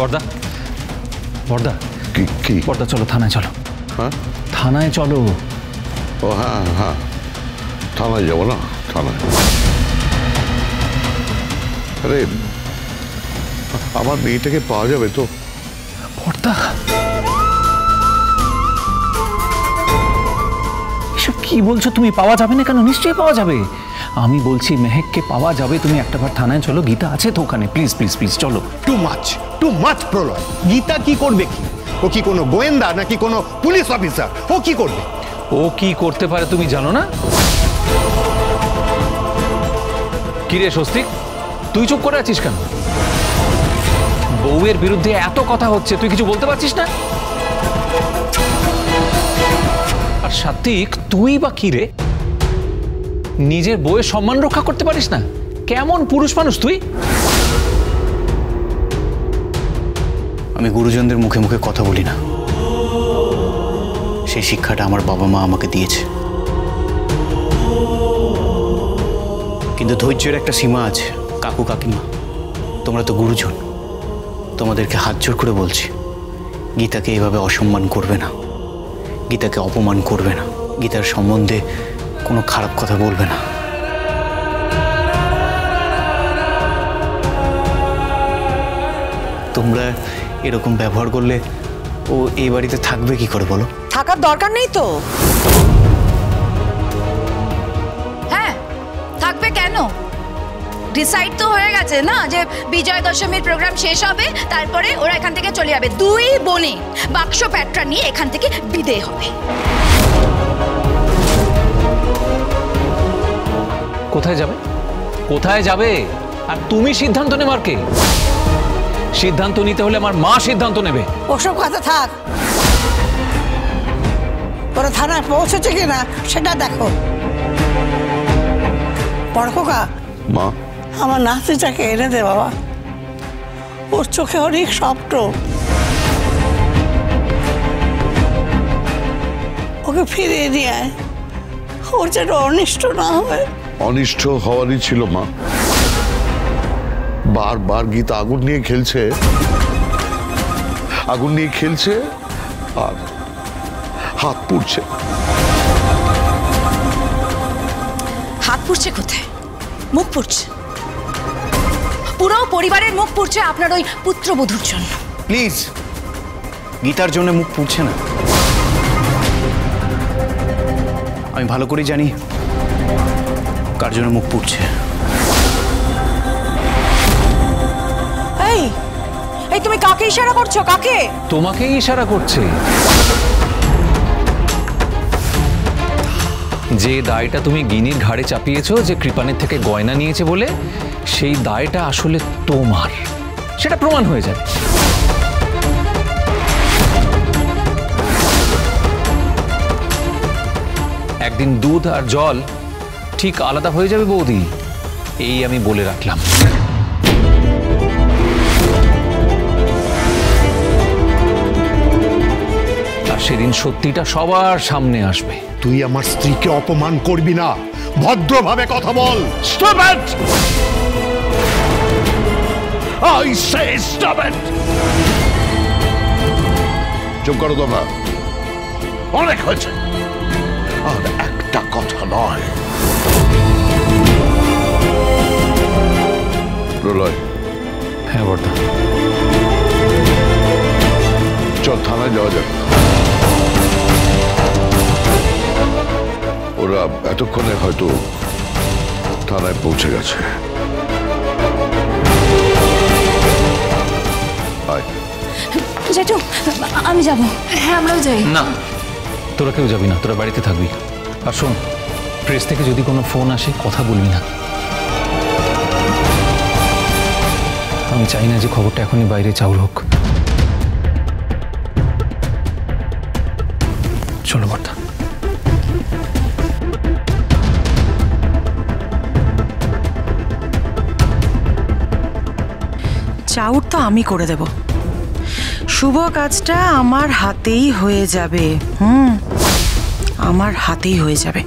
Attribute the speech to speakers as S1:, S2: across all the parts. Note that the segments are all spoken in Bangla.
S1: বর্দা বর্দা
S2: কি
S1: বর্দা চলো থানায় চলো।
S2: হ্যাঁ
S1: থানায় চলো।
S2: ও হ্যাঁ হ্যাঁ থানায় যাবো না থানায়। আরে আমার মেয়েটাকে পাওয়া যাবে তো?
S1: বর্দা এসব কি বলছো তুমি? পাওয়া যাবে না কেন? নিশ্চয়ই পাওয়া যাবে। আমি বলছি মেহেককে পাওয়া যাবে। তুমি একটাবার থানায় চলো, গীতা আছে তো ওখানে। প্লিজ প্লিজ প্লিজ চলো।
S3: টু মাচ প্রলয়। গীতা কি করবে? কি ও কি কোনো গোয়েন্দা নাকি কোনো পুলিশ অফিসার? ও কি করবে?
S1: ও কি করতে পারে তুমি জানো না? কিরে স্বস্তিক, তুই চুপ করে আছিস কেন? বউয়ের বিরুদ্ধে এত কথা হচ্ছে, তুই কিছু বলতে পারছিস না? আর সাত্বিক, তুই বা কি রে? নিজের বউয়ের সম্মান রক্ষা করতে পারিস না? কেমন পুরুষ মানুষ তুই?
S4: আমি গুরুজনদের মুখে মুখে কথা বলি না। সেই শিক্ষাটা আমার বাবা মা আমাকে দিয়েছে। কিন্তু ধৈর্যের একটা সীমা আছে। কাকু কাকিমা, তোমরা তো গুরুজন, তোমাদেরকে হাত জোর করে বলছি, গীতাকে এইভাবে অসম্মান করবে না, গীতাকে অপমান করবে না, গীতার সম্বন্ধে কোনো খারাপ কথা বলবে না। তোমরা এরকম ব্যবহার করলে ও এই বাড়িতে থাকবে কি করে বলো?
S5: থাকার দরকার নেই তো।
S6: হ্যাঁ, থাকবে কেন? ডিসাইড তো হয়ে গেছে না যে বিজয় দশমীর প্রোগ্রাম শেষ হবে, তারপরে ওরা এখান থেকে চলে যাবে। দুই বোনে বাক্স প্যাটরা নিয়ে এখান থেকে বিদেয় হবে।
S1: কোথায় যাবে? কোথায় যাবে? আর তুমি সিদ্ধান্ত নেবার কে? সিদ্ধান্ত নিতে হলে আমার মা সিদ্ধান্ত নেবে।
S5: ওসব কথা থাক, ওরা থানায় পৌঁছেছে কিনা সেটা দেখো। বড় খোকা,
S2: মা
S5: আমার নাতিটাকে এনে দে বাবা। ওর চোখে অনেক স্বপ্ন, ওকে ফিরিয়ে নিয়ে আয়। ওর যেন অনিষ্ট না হয়।
S2: অনিষ্ট হওয়ারই ছিল মা। বারবার গীতা আগুন নিয়ে খেলছে আর হাত পুড়ছে।
S6: হাত পুড়ছে কোথায়? মুখ পুড়ছে। পুরো পরিবারের মুখ পুড়ছে আপনার ওই পুত্রবধূর জন্য।
S4: প্লিজ, গীতার জন্য মুখ পুড়ছে না। আমি ভালো করে জানি কার জন্য মুখ পুড়ছে।
S5: এই এই তুমি কাকে ইশারা করছো? কাকে?
S1: তোমাকেই ইশারা করছে। যে দায়টা তুমি গিনির ঘাড়ে চাপিয়েছো, যে কৃপানের থেকে গয়না নিয়েছে বলে, সেই দায়টা আসলে তোমার, সেটা প্রমাণ হয়ে যাবে। একদিন দুধ আর জল ঠিক আলাদা হয়ে যাবে বৌদি, এই আমি বলে রাখলাম। আর সেদিন সত্যিটা সবার সামনে আসবে।
S3: তুই আমার স্ত্রীকে অপমান করবি না, ভদ্রভাবে কথা বল।
S2: Stop it! I say stop it! চুপ করো তোমরা, অনেক হয়েছে। আর একটা কথা নয়। প্রলয়।
S1: হ্যাঁ বর্দা।
S2: চল থানায় যাওয়া যাক। ওরা এতক্ষণে হয়তো থানায় পৌঁছে গেছে।
S6: জেঠু, আমি যাব। হ্যাঁ, আমরাও যাই।
S1: না, তোরা কেউ যাবি না, তোরা বাড়িতে থাকবি। আর শোন, প্রেস থেকে যদি কোনো ফোন আসে কথা বলবি না। আমি চাই না যে খবরটা এখনই বাইরে চাউর হোক। চলো বর্দা।
S5: চাউর তো আমি করে দেব। শুভ কাজটা আমার হাতেই হয়ে যাবে। আমার হাতেই হয়ে যাবে।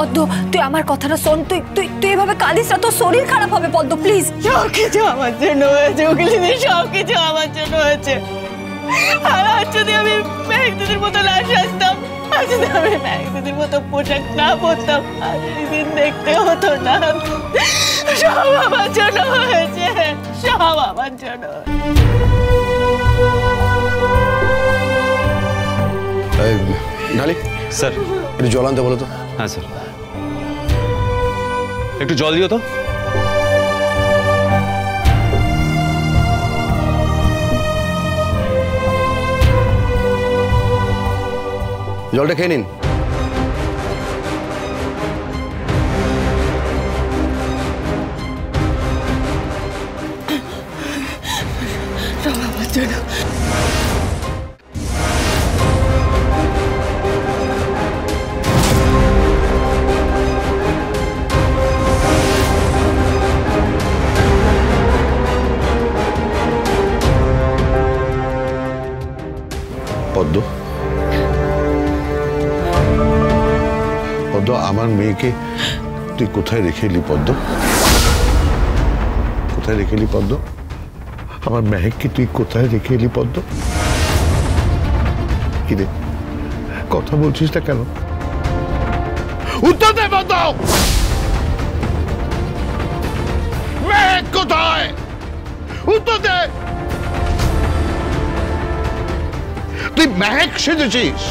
S7: পদ্ম তুই আমার কথাটা শোন, তুই তুই তুই এভাবে কাঁদিস না, তোর শরীর খারাপ হবে পদ্ম, প্লিজ।
S5: সব কিছু আমার জন্য হয়েছে উকিলিদি, সব কিছু আমার জন্য হয়েছে। আর আজ যদি আমি মেহেক দিদির মতো না সাজতাম, আজ যদি আমি মেহেক দিদির মতো পোশাক না পরতাম, আজ এই দিন দেখতে হতো না। সব আমার জন্য হয়েছে, সব আমার জন্য।
S8: ঢালি
S1: স্যার
S8: একটু জল আনতে বলো তো।
S1: হ্যাঁ স্যার, একটু জল দিও তো।
S8: জলটা খেয়ে নিন।
S5: সব আমার জন্য।
S2: পদ্ম, পদ্ম, আমার মেয়েকে তুই কোথায় রেখে এলি পদ্ম? কোথায় রেখে এলি পদ্ম? আমার মেহেককে তুই কোথায় রেখে এলি পদ্ম? কি রে, কথা বলছিস না কেন? উত্তর দে পদ্ম! মেহেক কোথায়? উত্তর দে! তুই মেহেক সেজেছিস,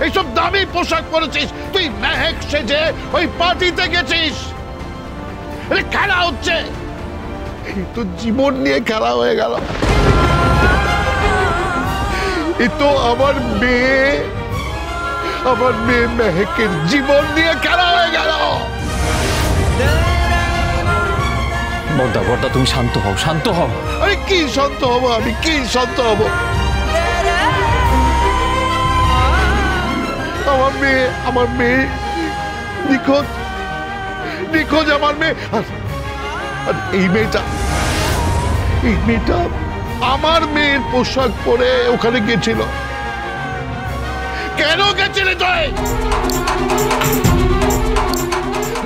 S2: এইসব দামি পোশাক পরেছিস, তুই মেহেক সেজে ওই পার্টিতে গেছিস। খেলা হচ্ছে, তোর জীবন নিয়ে খেলা হয়ে গেল। এ তো আমার মেয়ে মেহেকের জীবন নিয়ে খেলা হয়ে গেল।
S1: বর্দা বর্দা, তুমি শান্ত হও, শান্ত হও।
S2: আরে কি শান্ত হবো আমি, কি শান্ত হবো? আমার মেয়ে নিখোঁজ, নিখোঁজ আমার মেয়ে। আর এই মেয়েটা আমার মেয়ের পোশাক পরে ওখানে গেছিল। কেন গেছিলে তুই?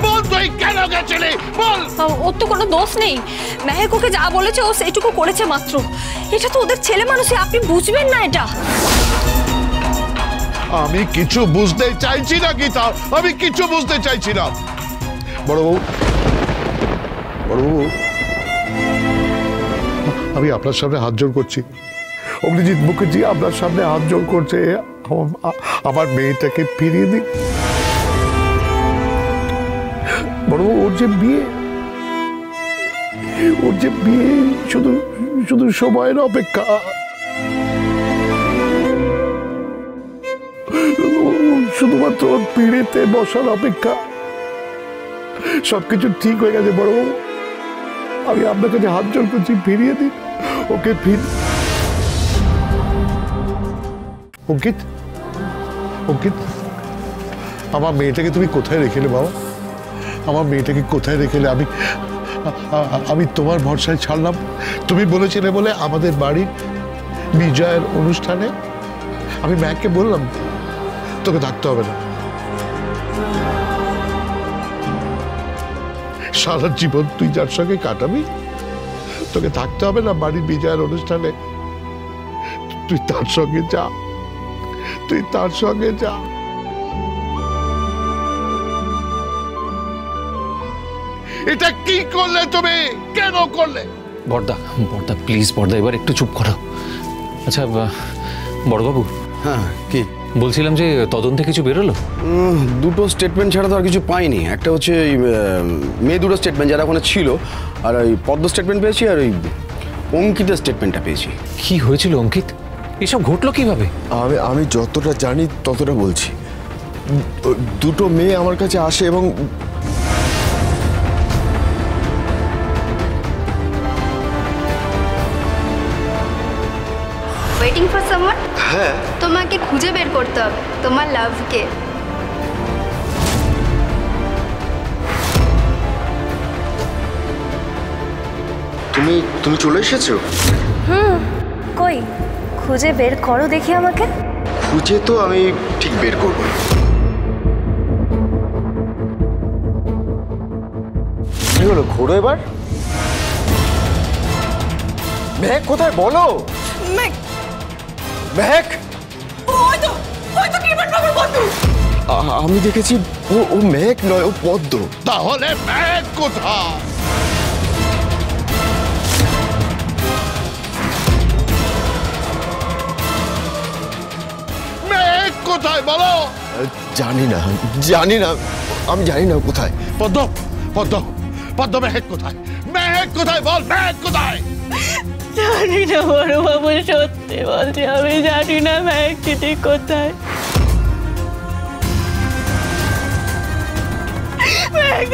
S2: বল, তুই কেন গেছিলি বল।
S7: ওর তো কোনো দোষ নেই, মেহেক ওকে যা বলেছে ও সেইটুকু করেছে মাত্র। এটা তো ওদের ছেলে মানুষই, আপনি বুঝবেন না এটা।
S2: আমি কিছু বুঝতে চাইছি না গীতা, আমি কিছু বুঝতে চাইছি না। বড়বাবু, আমি আপনার সামনে হাত জোড় করছি। অগ্নিজিৎ মুখার্জি আপনার সামনে হাত জোড় করছে, আমার মেয়েটাকে ফিরিয়ে দিন। বড়বাবু, ওর যে বিয়ে শুধু শুধু সময়ের অপেক্ষা। শুধুমাত্র পিড়িতে বসার অপেক্ষা। সবকিছু ঠিক হয়ে গেছে বড়বাবু, আমি আপনার কাছে হাত জোড় করছি, ফিরিয়ে দিন ওকে। অঙ্কিত, আমার মেয়েটাকে তুমি কোথায় রেখেলে বাবা? আমার মেয়েটাকে কোথায় রেখেলে? আমি তোমার ভরসায় ছাড়লাম। তুমি বলেছিলে বলে আমাদের বাড়ির বিজয়ের অনুষ্ঠানে আমি মেয়েকে বললাম তোকে থাকতে হবে না। সারা জীবন তুই যার সঙ্গে কাটাবি, তোকে থাকতে হবে না বাড়ির বিজয়ের অনুষ্ঠানে। তুই তার সঙ্গে যা, তুই তার সঙ্গে যা। এটা কি করলে তুমি? কেন করলে?
S1: বর্দা বর্দা প্লিজ, বর্দা এবার একটু চুপ করো। আচ্ছা বড়বাবু।
S8: হ্যাঁ, কি
S1: বলছিলাম যে তদন্তে কিছু বেরোলো?
S8: দুটো স্টেটমেন্ট ছাড়া তো আর কিছু পাইনি। একটা হচ্ছে ওই মেয়ে দুটো স্টেটমেন্ট যারা ওখানে ছিল, আর ওই পদ্ম স্টেটমেন্ট পেয়েছি, আর ওই অঙ্কিতের স্টেটমেন্টটা পেয়েছি।
S1: কি হয়েছিল অঙ্কিত? এসব ঘটলো কিভাবে?
S9: আমি যতটা জানি ততটা বলছি। দুটো মেয়ে আমার কাছে আসে এবং
S10: ওয়েটিং ফর সামওয়ান?
S9: হ্যাঁ,
S10: তোমাকে খুঁজে বের করতে হবে তোমার লাভকে।
S9: তুমি চলে এসেছো?
S7: কই খুঁজে বের করো দেখি আমাকে।
S9: খুঁজে তো আমি ঠিক বের করবো। হলো, ঘোরো এবার। মেহেক কোথায় বলো? মেহেক, আমি দেখেছি ও মেহেক নয়, ও পদ্ম।
S2: তাহলে মেহেক কোথায়? মেহেক কোথায় বলো?
S9: জানি না, জানি না, আমি জানি না কোথায়।
S2: পদ্ম, পদ্ম, পদ্ম, মেহেক কোথায়? মেহেক কোথায় বল, মেহেক কোথায়?
S5: জানি না বড় বাবু, সত্যি বলছি আমি জানি না মেহেক দিদি কোথায়। মেহেক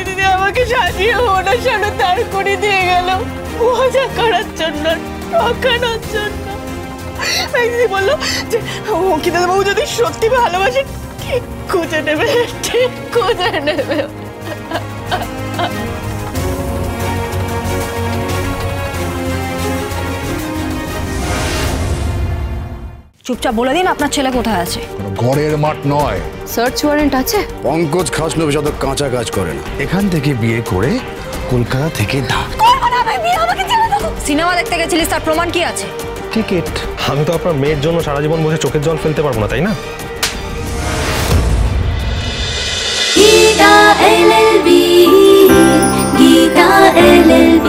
S5: দিদি আমাকে সাজিয়ে ওনার সামনে দাঁড় করে দিয়ে গেল মজা করার জন্য, ঠকানোর জন্য। মেহেক দিদি বললো যে অঙ্কিতা বাবু যদি সত্যি ভালোবাসে ঠিক খুঁজে নেবে, ঠিক খুঁজে নেবে।
S7: চুপচাপ বলে দিন আপনার ছেলে কোথায় আছে।
S2: ঘরের মাঠ নয়।
S7: সার্চ ওয়ারেন্ট আছে?
S8: পঙ্কজ খাসনবী শত কাঁচা কাজ করে না। এখান থেকে বিয়ে করে কলকাতা থেকে ঢাকা।
S7: সিনেমা দেখতে গেছিলিস, তার প্রমাণ কি আছে?
S1: টিকিট।
S11: আমি তো আপনার মেয়ের জন্য সারা জীবন বসে চোখের জল ফেলতে পারবো না, তাই না?
S12: Gita LLB, Gita LLB।